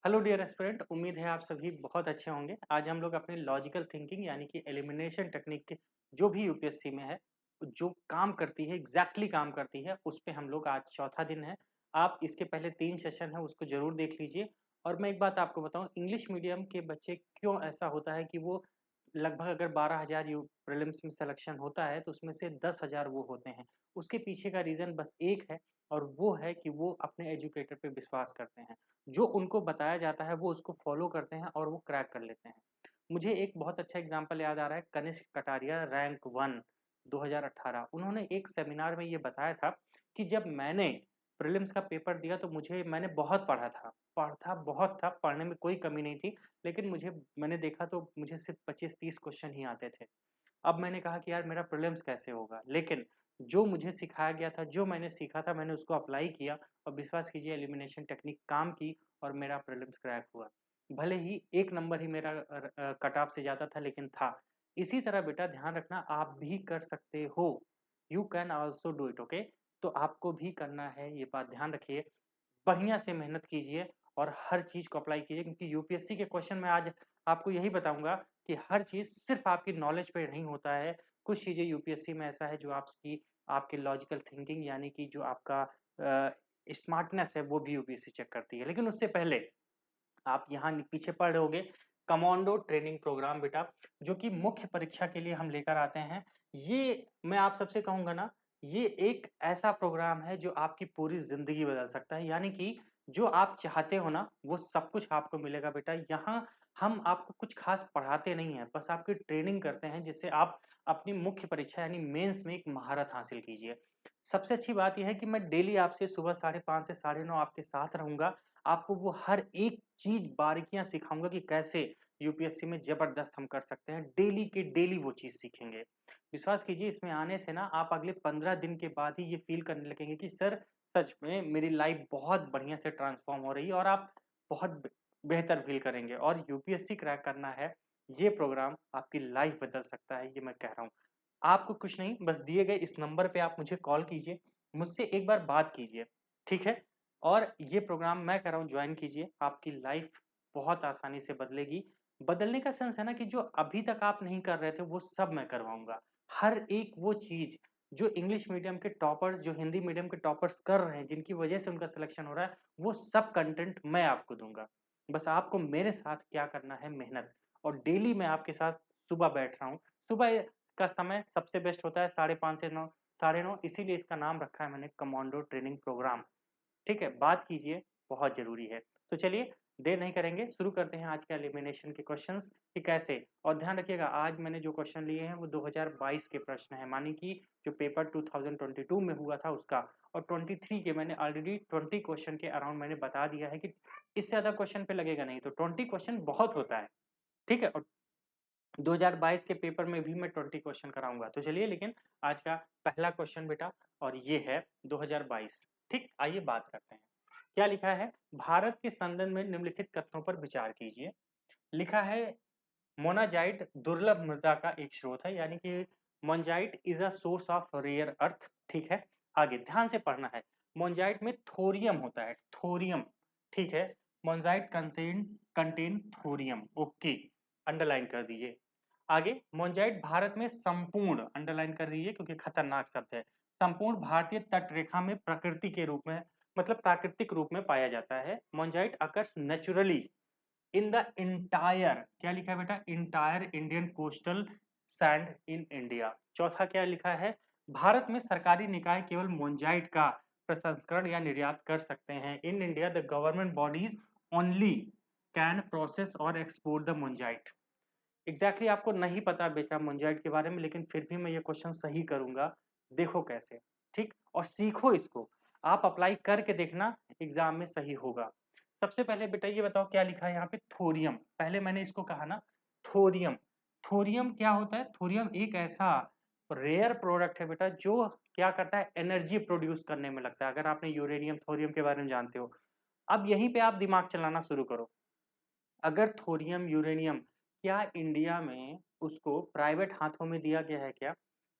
Hello dear aspirant, उम्मीद है आप सभी बहुत अच्छे होंगे। आज हम लोग अपने लॉजिकल थिंकिंग यानी कि एलिमिनेशन टेक्निक के जो भी यूपीएससी में है, जो काम करती है एग्जैक्टली काम करती है, उस पे हम लोग आज चौथा दिन है। आप इसके पहले 3 सेशन है उसको ज़रूर देख लीजिए। और मैं एक बात आपको बताऊँ, इंग्लिश मीडियम के बच्चे क्यों ऐसा होता है कि वो लगभग अगर 12,000 यू प्रीलिम्स में सिलेक्शन होता है तो उसमें से 10,000 वो होते हैं। उसके पीछे का रीज़न बस एक है और वो है कि वो अपने एजुकेटर पे विश्वास करते हैं। जो उनको बताया जाता है वो उसको फॉलो करते हैं और वो क्रैक कर लेते हैं। मुझे एक बहुत अच्छा एग्जांपल याद आ रहा है, कनिष्क कटारिया रैंक 1 2018। उन्होंने एक सेमिनार में ये बताया था कि जब मैंने प्रीलिम्स का पेपर दिया तो मैंने बहुत पढ़ा था। पढ़ा बहुत था, पढ़ने में कोई कमी नहीं थी, लेकिन मैंने देखा तो मुझे सिर्फ 25-30 क्वेश्चन ही आते थे। अब मैंने कहा कि यार मेरा प्रीलिम्स कैसे होगा? लेकिन जो मुझे सिखाया गया था, जो मैंने सीखा था, मैंने उसको अप्लाई किया और विश्वास कीजिए एलिमिनेशन टेक्निक काम की और मेरा प्रीलिम्स क्रैक हुआ। भले ही 1 नंबर ही मेरा कट ऑफ से ज़्यादा था, लेकिन था। इसी तरह बेटा ध्यान रखना, आप भी कर सकते हो। You can also do it, okay? तो आपको भी करना है, ये बात ध्यान रखिए। बढ़िया से मेहनत कीजिए और हर चीज़ को अप्लाई कीजिए, क्योंकि यूपीएससी के क्वेश्चन में आज आपको यही बताऊँगा कि हर चीज़ सिर्फ़ आपकी नॉलेज पे नहीं होता है। कुछ चीज़ें यूपीएससी में ऐसा है जो आपकी लॉजिकल थिंकिंग यानी कि जो आपका स्मार्टनेस है वो भी यूपीएससी चेक करती है। लेकिन उससे पहले आप यहाँ पीछे पढ़ रहे होगे, कमांडो ट्रेनिंग प्रोग्राम बेटा, जो कि मुख्य परीक्षा के लिए हम लेकर आते हैं। ये मैं आप सबसे कहूँगा ना, ये एक ऐसा प्रोग्राम है जो आपकी पूरी ज़िंदगी बदल सकता है। यानी कि जो आप चाहते हो ना, वो सब कुछ आपको मिलेगा बेटा। यहाँ हम आपको कुछ खास पढ़ाते नहीं हैं, बस आपकी ट्रेनिंग करते हैं जिससे आप अपनी मुख्य परीक्षा यानी मेंस में एक महारत हासिल कीजिए। सबसे अच्छी बात ये है कि मैं डेली आपसे सुबह 5:30 से 9:30 आपके साथ रहूँगा। आपको वो हर एक चीज़ बारीकियाँ सिखाऊँगा कि कैसे यूपीएससी में ज़बरदस्त हम कर सकते हैं। डेली के डेली वो चीज़ सीखेंगे। विश्वास कीजिए, इसमें आने से ना आप अगले 15 दिन के बाद ही ये फ़ील करने लगेंगे कि सर सच में मेरी लाइफ़ बहुत बढ़िया से ट्रांसफ़ॉर्म हो रही है और आप बहुत बेहतर फ़ील करेंगे। और यूपीएससी क्रैक करना है, ये प्रोग्राम आपकी लाइफ़ बदल सकता है, ये मैं कह रहा हूँ। आपको कुछ नहीं, बस दिए गए इस नंबर पे आप मुझे कॉल कीजिए, मुझसे एक बार बात कीजिए, ठीक है? और ये प्रोग्राम मैं कह रहा हूँ जॉइन कीजिए, आपकी लाइफ़ बहुत आसानी से बदलेगी। बदलने का सेंस है ना कि जो अभी तक आप नहीं कर रहे थे, वो सब मैं करवाऊँगा। हर एक वो चीज़ जो इंग्लिश मीडियम के टॉपर्स, जो हिंदी मीडियम के टॉपर्स कर रहे हैं, जिनकी वजह से उनका सिलेक्शन हो रहा है, वो सब कंटेंट मैं आपको दूँगा। बस आपको मेरे साथ क्या करना है, मेहनत। और डेली मैं आपके साथ सुबह बैठ रहा हूँ। सुबह का समय सबसे बेस्ट होता है 5:30 से 9, साढ़े 9, इसीलिए इसका नाम रखा है मैंने कमांडो ट्रेनिंग प्रोग्राम। ठीक है? बात कीजिए, बहुत ज़रूरी है। तो चलिए देर नहीं करेंगे, शुरू करते हैं आज के एलिमिनेशन के क्वेश्चंस कि कैसे। और ध्यान रखिएगा, आज मैंने जो क्वेश्चन लिए हैं वो 2022 के प्रश्न हैं, मानिए कि जो पेपर 2022 में हुआ था उसका। और 23 के मैंने ऑलरेडी 20 क्वेश्चन के अराउंड मैंने बता दिया है कि इससे ज़्यादा क्वेश्चन पे लगेगा नहीं, तो 20 क्वेश्चन बहुत होता है। ठीक है? और 2022 के पेपर में भी मैं 20 क्वेश्चन कराऊँगा। तो चलिए, लेकिन आज का पहला क्वेश्चन बेटा, और ये है 2022। ठीक? आइए बात करते हैं। क्या लिखा है? भारत के संदर्भ में निम्नलिखित कथनों पर विचार कीजिए। लिखा है, मोनाजाइट दुर्लभ मृदा का एक स्रोत है, यानी कि monazite is a source of rare earth. ठीक है? आगे ध्यान से पढ़ना है। मोनजाइट में थोरियम होता है, थोरियम। ठीक है? मोनजाइट कंटेन थोरियम। ओके, अंडरलाइन कर दीजिए। आगे, मोनजाइट भारत में संपूर्ण, अंडरलाइन कर दीजिए क्योंकि खतरनाक शब्द है। संपूर्ण भारतीय तट रेखा में प्रकृति के रूप में, मतलब प्राकृतिक रूप में पाया जाता है। Monazite occurs naturally in the entire, क्या लिखा है बेटा? Entire Indian coastal sand in India. चौथा क्या लिखा है? भारत में सरकारी निकाय केवल मोनजाइट का प्रसंस्करण या निर्यात कर सकते हैं। In India the government bodies only can process और एक्सपोर्ट द मोनजाइट। एग्जैक्टली आपको नहीं पता बेटा मोनजाइट के बारे में, लेकिन फिर भी मैं ये क्वेश्चन सही करूंगा। देखो कैसे। ठीक? और सीखो इसको, आप अप्लाई करके देखना, एग्जाम में सही होगा। सबसे पहले बेटा ये बताओ क्या लिखा है यहाँ पे? थोरियम। पहले मैंने इसको कहा ना, थोरियम। थोरियम क्या होता है? थोरियम एक ऐसा रेयर प्रोडक्ट है बेटा जो क्या करता है, एनर्जी प्रोड्यूस करने में लगता है। अगर आपने यूरेनियम थोरियम के बारे में जानते हो, अब यहीं पे आप दिमाग चलाना शुरू करो। अगर थोरियम, यूरेनियम, क्या इंडिया में उसको प्राइवेट हाथों में दिया गया है क्या?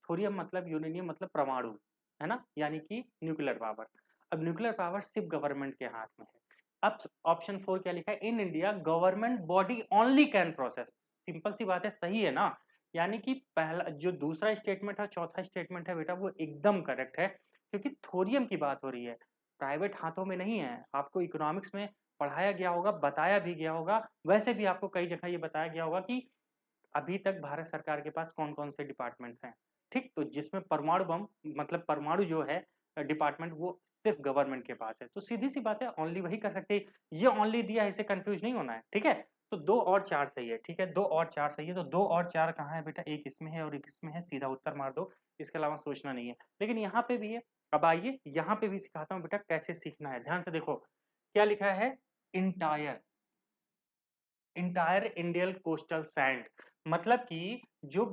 थोरियम मतलब, यूरेनियम मतलब परमाणु, है ना? यानी कि न्यूक्लियर पावर। अब न्यूक्लियर पावर सिर्फ गवर्नमेंट के हाथ में है। अब ऑप्शन 4 क्या लिखा है, in India government body only can process. Simple सी बात है, सही है ना। यानी कि पहला जो दूसरा स्टेटमेंट है, चौथा स्टेटमेंट है बेटा, वो एकदम करेक्ट है, क्योंकि थोरियम की बात हो रही है, प्राइवेट हाथों में नहीं है। आपको इकोनॉमिक्स में पढ़ाया गया होगा, बताया भी गया होगा, वैसे भी आपको कई जगह ये बताया गया होगा कि अभी तक भारत सरकार के पास कौन-कौन से डिपार्टमेंट्स हैं, ठीक? तो जिसमें परमाणु बम मतलब परमाणु जो है डिपार्टमेंट, वो सिर्फ गवर्नमेंट के पास है। तो सीधी-सी बात है, ओनली वही कर सकते हैं। ये ओनली दिया है, इससे कन्फ्यूज़ नहीं होना है, ठीक है? तो 2 और 4 सही है, ठीक है? 2 और 4 सही है, तो 2 और 4 कहाँ है बेटा? एक इसमें है और एक इसमें है, सीधा उत्तर मार दो, इसके अलावा सोचना नहीं है। लेकिन यहाँ पे भी है, अब आइए यहाँ पे भी सिखाता हूँ बेटा कैसे सीखना है। ध्यान से देखो, क्या लिखा है? Entire entire Indian coastal sand, मतलब कि जो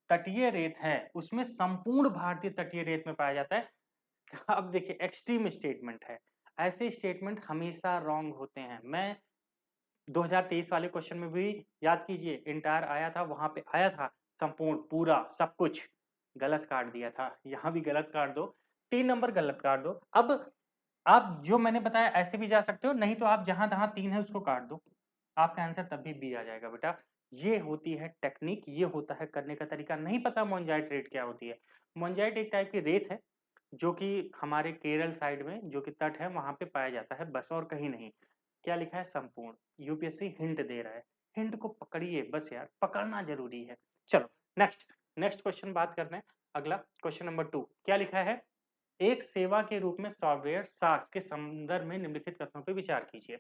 तटीय रेत है, उसमें संपूर्ण भारतीय तटीय रेत में पाया जाता है। अब देखिए, एक्सट्रीम स्टेटमेंट है, ऐसे स्टेटमेंट हमेशा रॉन्ग होते हैं। मैं 2023 वाले क्वेश्चन में भी याद कीजिए, इंटायर आया था, वहां पे आया था संपूर्ण पूरा सब कुछ, गलत काट दिया था, यहाँ भी गलत काट दो, 3 नंबर गलत काट दो। अब आप जो मैंने बताया ऐसे भी जा सकते हो, नहीं तो आप जहां तहां 3 है उसको काट दो, आपका आंसर तब भी बी आ जाएगा बेटा। ये होती है टेक्निक, ये होता है करने का तरीका। नहीं पता मोनजाइट रेत क्या होती है? मोनजाइट एक टाइप की रेत है, जो कि हमारे केरल साइड में जो कि तट है वहां पे पाया जाता है, बस और कहीं नहीं। क्या लिखा है? संपूर्ण। यूपीएससी हिंट दे रहा है, हिंट को पकड़िए बस यार, पकड़ना जरूरी है। चलो नेक्स्ट, नेक्स्ट क्वेश्चन बात करते हैं। अगला क्वेश्चन नंबर 2 क्या लिखा है? एक सेवा के रूप में सॉफ्टवेयर सास के संदर्भ में निम्नलिखित कथनों पर विचार कीजिए।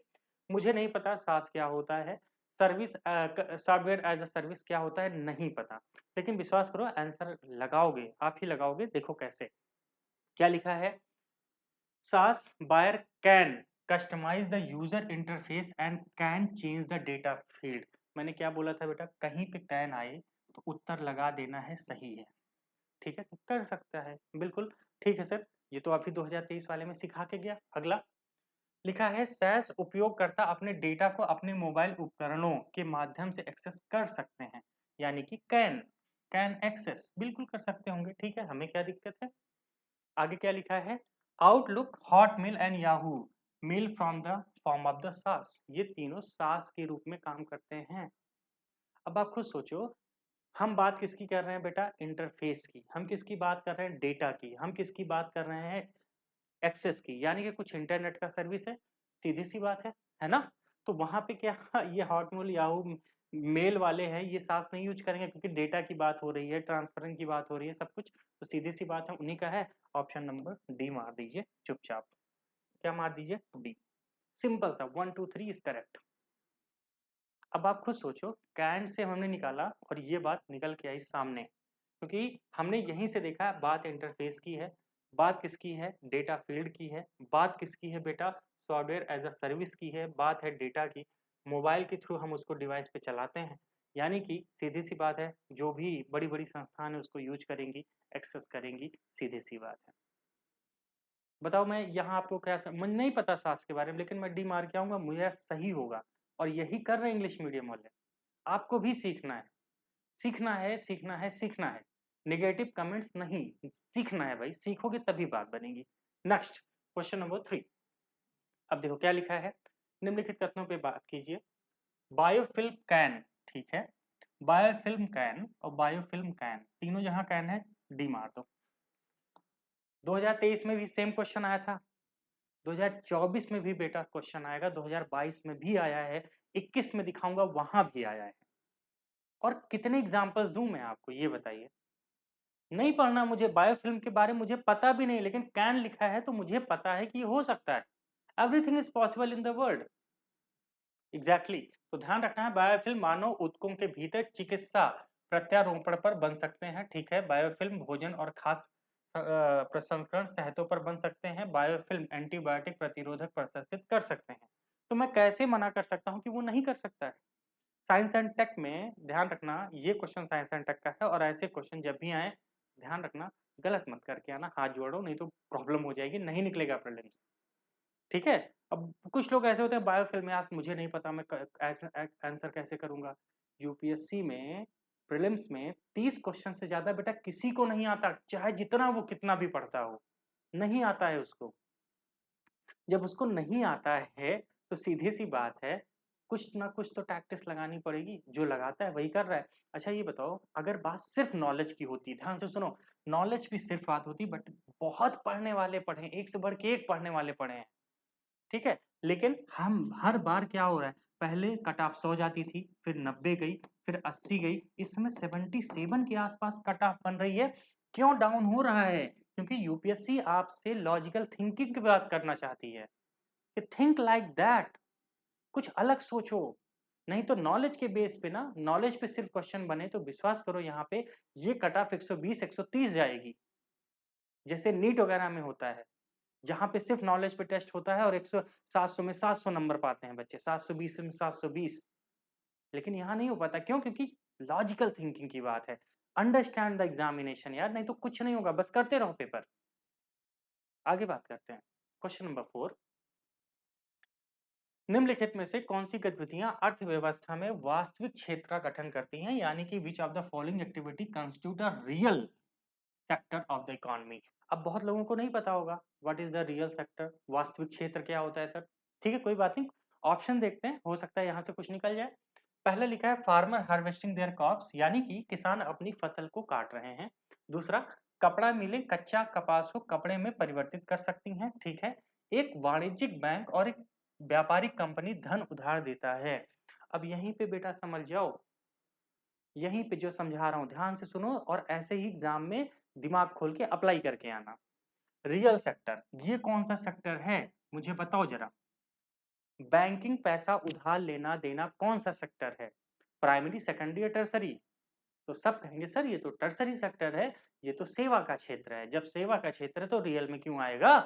मुझे नहीं पता सास क्या होता है, service software as a service क्या होता है, नहीं पता, लेकिन विश्वास करो आंसर लगाओगे, आप ही लगाओगे, देखो कैसे। क्या लिखा है? SaaS buyer can customize the user interface and can change the data field। मैंने क्या बोला था बेटा? कहीं पे कैन आए तो उत्तर लगा देना है, सही है, ठीक है? तो कर सकता है, बिल्कुल ठीक है सर, ये तो अभी 2023 वाले में सिखा के गया। अगला लिखा है, SaaS उपयोगकर्ता अपने डेटा को अपने मोबाइल उपकरणों के माध्यम से एक्सेस कर सकते हैं, यानी कि कैन एक्सेस, बिल्कुल कर सकते होंगे, ठीक है, हमें क्या दिक्कत है। आगे क्या लिखा है? Outlook, Hotmail and Yahoo mail from the form of the SaaS, ये तीनों सास के रूप में काम करते हैं। अब आप खुद सोचो, हम बात किसकी कर रहे हैं बेटा? इंटरफेस की। हम किसकी बात कर रहे हैं? डेटा की। हम किसकी बात कर रहे हैं? एक्सेस की, यानी कि कुछ इंटरनेट का सर्विस है, सीधी सी बात है ना? तो वहां पे क्या ये हॉटमेल याहू मेल वाले हैं, ये सास नहीं यूज करेंगे, क्योंकि डेटा की बात हो रही है, ट्रांसपेरेंट की बात हो रही है, सब कुछ, तो सीधी सी बात है, उन्हीं का है। ऑप्शन नंबर डी मार दीजिए चुपचाप। क्या मार दीजिए? डी। सिंपल सा, 1 2 3 इज करेक्ट। अब आप खुद सोचो, कैन से हमने निकाला और ये बात निकल के आई सामने, क्योंकि हमने यहीं से देखा बात इंटरफेस की है, बात किसकी है? डेटा फील्ड की है, बात किसकी है बेटा? सॉफ्टवेयर एज अ सर्विस की है, बात है डेटा की, मोबाइल के थ्रू हम उसको डिवाइस पे चलाते हैं, यानी कि सीधी सी बात है, जो भी बड़ी बड़ी संस्थान है उसको यूज करेंगी, एक्सेस करेंगी, सीधी सी बात है। बताओ, मैं यहाँ आपको क्या मुझे नहीं पता सास के बारे में, लेकिन मैं डी मार के आऊंगा, मुझे सही होगा, और यही कर रहे हैं इंग्लिश मीडियम वाले। आपको भी सीखना है, सीखना है, सीखना है, सीखना है। नेगेटिव कमेंट्स नहीं, सीखना है भाई, सीखोगे तभी बात बनेगी। Next question number 3। अब देखो क्या लिखा है, निम्नलिखित कथनों पे बात कीजिए। बायोफिल्म कैन, ठीक है, बायोफिल्म कैन और बायोफिल्म कैन, तीनों जहां कैन है, डी मार दो। 2023 में भी सेम क्वेश्चन आया था, 2024 में भी बेटा क्वेश्चन आएगा, 2022 में भी आया है, 21 में दिखाऊंगा वहां भी आया है। और कितने एग्जांपल्स दूं मैं आपको, ये बताइए। नहीं पढ़ना मुझे, बायोफिल्म के बारे में मुझे पता भी नहीं, लेकिन कैन लिखा है तो मुझे पता है कि ये हो सकता है। Everything is possible in the world. Exactly. तो ध्यान रखना है, बायोफिल्म मानव ऊतकों के भीतर चिकित्सा प्रत्यारोपण पर बन सकते हैं, ठीक है। बायोफिल्म भोजन और खास प्रसंस्करण सहायतों पर बन सकते हैं। बायोफिल्म एंटीबायोटिक प्रतिरोधक प्रदर्शित कर सकते हैं। तो मैं कैसे मना कर सकता हूं कि वो नहीं कर सकता है? साइंस एंड टेक में ध्यान रखना, ये क्वेश्चन साइंस एंड टेक का है, और ऐसे क्वेश्चन जब भी आए ध्यान रखना, गलत मत करके आना, हाथ जोड़ो, नहीं तो प्रॉब्लम हो जाएगी, नहीं निकलेगा प्रीलिम्स, ठीक है। अब कुछ लोग ऐसे होते हैं, बायोफिल्म में आज मुझे नहीं पता, मैं ऐसा आंसर कैसे करूंगा? यूपीएससी में प्रीलिम्स में 30 क्वेश्चन से ज्यादा बेटा किसी को नहीं आता, चाहे जितना वो कितना भी पढ़ता हो, नहीं आता है उसको। जब उसको नहीं आता है तो सीधी सी बात है, कुछ ना कुछ तो टैक्टिस लगानी पड़ेगी, जो लगाता है वही कर रहा है। अच्छा ये बताओ, अगर बात सिर्फ नॉलेज की होती, ध्यान से सुनो, नॉलेज की सिर्फ बात होती, बट बहुत पढ़ने वाले पढ़े, एक से बढ़ के एक पढ़ने वाले पढ़े हैं, ठीक है? लेकिन हम हर बार क्या हो रहा है, पहले कट ऑफ 100 जाती थी, फिर 90 गई, फिर 80 गई, इस समय 77 के आसपास कट ऑफ बन रही है। क्यों डाउन हो रहा है? क्योंकि यूपीएससी आपसे लॉजिकल थिंकिंग की बात करना चाहती है कि थिंक लाइक दैट, कुछ अलग सोचो। नहीं तो नॉलेज के बेस पे ना, नॉलेज पे सिर्फ क्वेश्चन बने तो विश्वास करो यहाँ पे ये कट ऑफ 120 130 जाएगी, जैसे नीट वगैरह में होता है, जहाँ पे सिर्फ नॉलेज पे टेस्ट होता है और 100 700 में 700 नंबर पाते हैं बच्चे, 720 में 720। लेकिन यहाँ नहीं हो पाता, क्यों? क्योंकि लॉजिकल थिंकिंग की बात है। अंडरस्टैंड द एग्जामिनेशन यार, नहीं तो कुछ नहीं होगा, बस करते रहो पेपर। आगे बात करते हैं। क्वेश्चन नंबर 4, निम्नलिखित में से कौन सी गतिविधियां अर्थव्यवस्था में वास्तविक क्षेत्र का गठन करती हैं, यानी कि which of the following activity constitute a real sector of the economy. अब बहुत लोगों को नहीं पता होगा what is the real sector, वास्तविक क्षेत्र क्या होता है सर। ठीक है, कोई बात नहीं, ऑप्शन देखते हैं, हो सकता है यहाँ से कुछ निकल जाए। पहला लिखा है फार्मर हार्वेस्टिंग देयर क्रॉप्स, यानी कि किसान अपनी फसल को काट रहे हैं। दूसरा, कपड़ा मिलें कच्चा कपास को कपड़े में परिवर्तित कर सकती हैं, ठीक है। एक वाणिज्यिक बैंक और एक व्यापारिक कंपनी धन उधार देता है। अब यहीं पे बेटा समझ जाओ, यहीं पे जो समझा रहा हूं ध्यान से सुनो, और ऐसे ही एग्जाम में दिमाग खोल के अप्लाई करके आना। रियल सेक्टर, ये कौन सा सेक्टर है, मुझे बताओ जरा। बैंकिंग, पैसा उधार लेना देना, कौन सा सेक्टर है? प्राइमरी, सेकेंडरी या टर्सरी? तो सब कहेंगे सर ये तो टर्सरी सेक्टर है, ये तो सेवा का क्षेत्र है। जब सेवा का क्षेत्र है तो रियल में क्यों आएगा?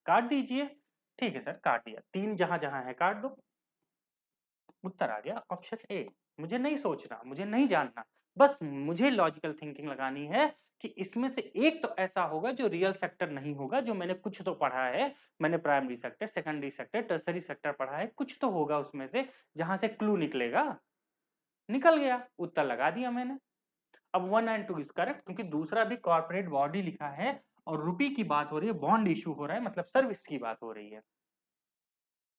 काट दीजिए। ठीक है सर, काट दिया, तीन जहां जहां है काट दो। उत्तर आ गया ऑप्शन ए। मुझे नहीं सोचना, मुझे नहीं जानना, बस मुझे लॉजिकल थिंकिंग लगानी है कि इसमें से एक तो ऐसा होगा जो रियल सेक्टर नहीं होगा, जो मैंने कुछ तो पढ़ा है, मैंने primary sector, secondary sector, tertiary sector पढ़ा है, कुछ तो होगा उसमें से जहां से क्लू निकलेगा। निकल गया, उत्तर लगा दिया मैंने। अब 1 एंड 2 इज करेक्ट, क्योंकि दूसरा भी कॉर्पोरेट बॉडी लिखा है और रुपी की बात हो रही है, बॉन्ड इशू हो रहा है, मतलब सर्विस की बात हो रही है।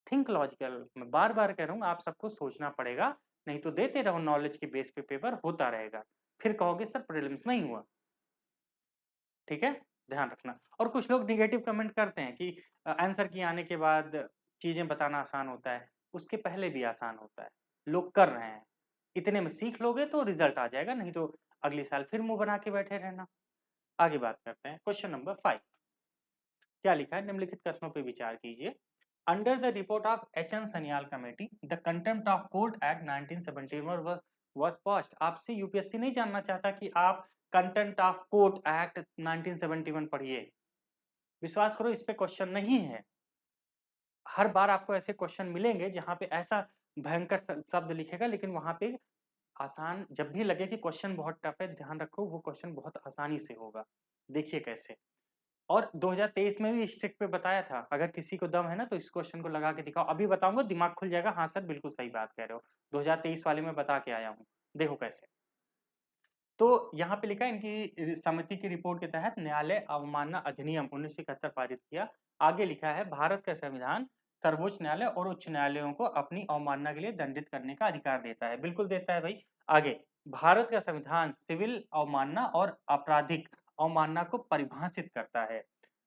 थिंक लॉजिकल, मैं बार बार कह रहा हूँ, आप सबको सोचना पड़ेगा, नहीं तो देते रहो नॉलेज के बेस पे पेपर होता रहेगा, फिर कहोगे सर प्रीलिम्स नहीं हुआ। ठीक है, ध्यान रखना। और कुछ लोग निगेटिव कमेंट करते हैं कि आंसर की आने के बाद चीजें बताना आसान होता है, उसके पहले भी आसान होता है, लोग कर रहे हैं, इतने में सीख लोगे तो रिजल्ट आ जाएगा, नहीं तो अगले साल फिर मुंह बना के बैठे रहना। आगे बात करते हैं, क्वेश्चन नंबर 5। क्या लिखा है, निम्नलिखित कथनों पे विचार कीजिए। Under the report of H N Sanyal committee, the contempt of court act 1971 was passed। आपसे यूपीएससी नहीं जानना चाहता कि आप कंटेम्प्ट ऑफ कोर्ट एक्ट 1971 पढ़िए, विश्वास करो इस पे क्वेश्चन नहीं है। हर बार आपको ऐसे क्वेश्चन मिलेंगे जहां पे ऐसा भयंकर शब्द लिखेगा, लेकिन वहां पे आसान, जब भी लगे कि क्वेश्चन बहुत टफ है, ध्यान रखो वो क्वेश्चन बहुत आसानी से होगा। देखिए कैसे। और 2023 में भी स्ट्रिक्ट पे बताया था, अगर किसी को दम है ना तो इस क्वेश्चन को लगा के दिखाओ, अभी बताऊंगा दिमाग खुल जाएगा, हाँ सर बिल्कुल सही बात कह रहे हो, 2023 वाले में बता के आया हूँ, देखो कैसे। तो यहाँ पे लिखा है, इनकी समिति की रिपोर्ट के तहत न्यायालय अवमानना अधिनियम 1971 पारित किया। आगे लिखा है, भारत का संविधान सर्वोच्च न्यायालय और उच्च न्यायालयों को अपनी अवमानना के लिए दंडित करने का अधिकार देता है, बिल्कुल देता है भाई। आगे, भारत का संविधान सिविल अवमानना और आपराधिक अवमानना को परिभाषित करता है।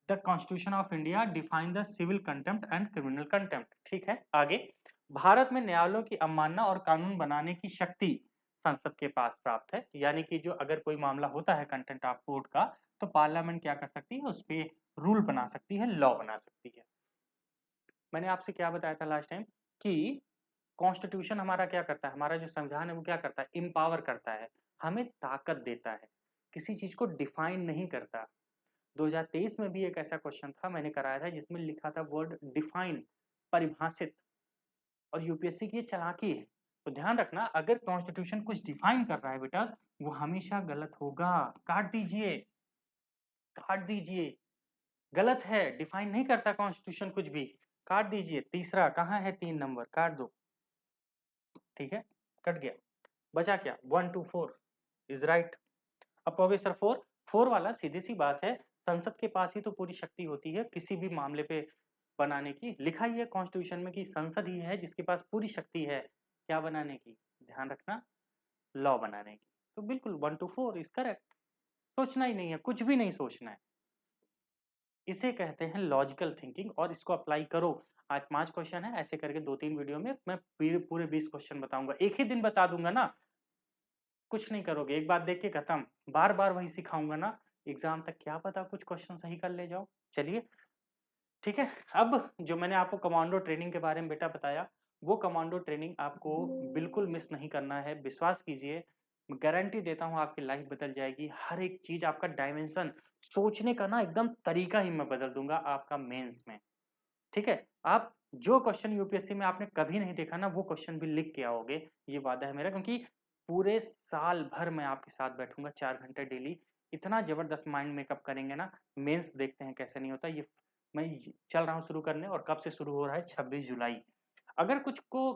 The Constitution of India define the civil contempt and criminal contempt. ठीक है, आगे, भारत में न्यायालयों की अवमानना और कानून बनाने की शक्ति संसद के पास प्राप्त है, यानी कि जो अगर कोई मामला होता है कंटेंट ऑफ कोर्ट का, तो पार्लियामेंट क्या कर सकती है, उस पे रूल बना सकती है, लॉ बना सकती है। मैंने आपसे क्या बताया था लास्ट टाइम कि कॉन्स्टिट्यूशन हमारा क्या करता है, हमारा जो संविधान है वो क्या करता है, इम्पावर करता है, हमें ताकत देता है, किसी चीज को डिफाइन नहीं करता। 2023 में भी एक ऐसा क्वेश्चन था, मैंने कराया था, जिसमें लिखा था वर्ड डिफाइन, परिभाषित, और यूपीएससी की ये चालाकी है। तो ध्यान रखना, अगर कॉन्स्टिट्यूशन कुछ डिफाइन कर रहा है बेटा, वो हमेशा गलत होगा। काट दीजिए, काट दीजिए, गलत है, डिफाइन नहीं करता कॉन्स्टिट्यूशन कुछ भी, काट दीजिए। तीसरा कहाँ है, 3 नंबर काट दो। ठीक है, कट गया, बचा क्या, 1 2 4 इज राइट। अब कहोगे सर फोर, फोर वाला सीधी सी बात है, संसद के पास ही तो पूरी शक्ति होती है किसी भी मामले पे बनाने की, लिखा ही है कॉन्स्टिट्यूशन में कि संसद ही है जिसके पास पूरी शक्ति है क्या बनाने की, ध्यान रखना, लॉ बनाने की। तो बिल्कुल 1 टू 4 इज करेक्ट। सोचना ही नहीं है, कुछ भी नहीं सोचना है। इसे कहते हैं लॉजिकल थिंकिंग और इसको अप्लाई करो। आज 5 क्वेश्चन है, ऐसे करके 2-3 वीडियो में मैं पूरे 20 क्वेश्चन बताऊंगा। एक ही दिन बता दूंगा ना, कुछ नहीं करोगे, एक बात देख के खत्म। बार-बार वही सिखाऊंगा ना, एग्जाम तक क्या पता कुछ क्वेश्चन सही कर ले जाओ। चलिए, ठीक है। अब जो मैंने आपको कमांडो ट्रेनिंग के बारे में बेटा बताया, वो कमांडो ट्रेनिंग आपको बिल्कुल मिस नहीं करना है। विश्वास कीजिए, मैं गारंटी देता हूँ आपकी लाइफ बदल जाएगी। हर एक चीज आपका डायमेंशन, सोचने का ना एकदम तरीका ही मैं बदल दूंगा आपका मेंस में। ठीक है? आप जो क्वेश्चन यूपीएससी में आपने कभी नहीं देखा ना, वो क्वेश्चन भी लिख के आओगे, ये वादा है मेरा। क्योंकि पूरे साल भर मैं आपके साथ बैठूँगा 4 घंटे डेली। इतना ज़बरदस्त माइंड मेकअप करेंगे ना, मेंस देखते हैं कैसे नहीं होता। ये मैं चल रहा हूँ शुरू करने, और कब से शुरू हो रहा है? 26 जुलाई। अगर कुछ को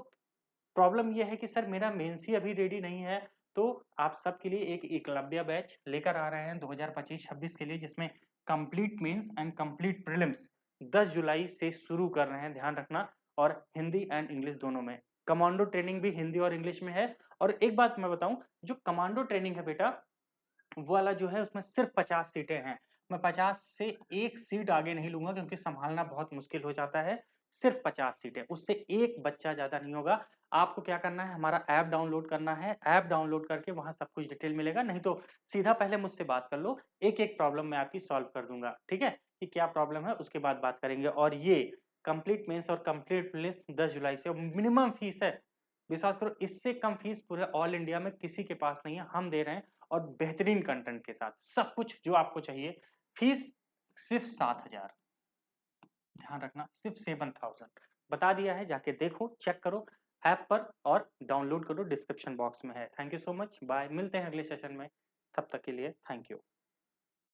प्रॉब्लम ये है कि सर मेरा मेंस ही अभी रेडी नहीं है, तो आप सबके लिए एक एकलव्य बैच लेकर आ रहे हैं 2025-26 के लिए, जिसमें complete mains and complete prelims 10 जुलाई से शुरू कर रहे हैं, ध्यान रखना। और हिंदी एंड इंग्लिश दोनों में। कमांडो ट्रेनिंग भी हिंदी और इंग्लिश में है। और एक बात मैं बताऊं, जो कमांडो ट्रेनिंग है बेटा, वो वाला जो है उसमें सिर्फ 50 सीटें हैं। मैं 50 से एक सीट आगे नहीं लूंगा, क्योंकि संभालना बहुत मुश्किल हो जाता है। सिर्फ 50 सीटें, उससे एक बच्चा ज्यादा नहीं होगा। आपको क्या करना है, हमारा ऐप डाउनलोड करना है। ऐप डाउनलोड करके वहां सब कुछ डिटेल मिलेगा। नहीं तो सीधा पहले मुझसे बात कर लो, एक एक प्रॉब्लम मैं आपकी सॉल्व कर दूंगा। ठीक है, कि क्या प्रॉब्लम है उसके बाद बात करेंगे। और ये कंप्लीट मेंस और कंप्लीट प्रीलिम्स 10 जुलाई से, मिनिमम फीस है। विश्वास करो, इससे कम फीस पूरे ऑल इंडिया में किसी के पास नहीं है, हम दे रहे हैं। और बेहतरीन कंटेंट के साथ सब कुछ जो आपको चाहिए। फीस सिर्फ 7,000, ध्यान रखना, सिर्फ 7,000 बता दिया है। जाके देखो, चेक करो ऐप पर, और डाउनलोड करो, डिस्क्रिप्शन बॉक्स में है। Thank you so much, bye, मिलते हैं अगले सेशन में। तब तक के लिए थैंक यू।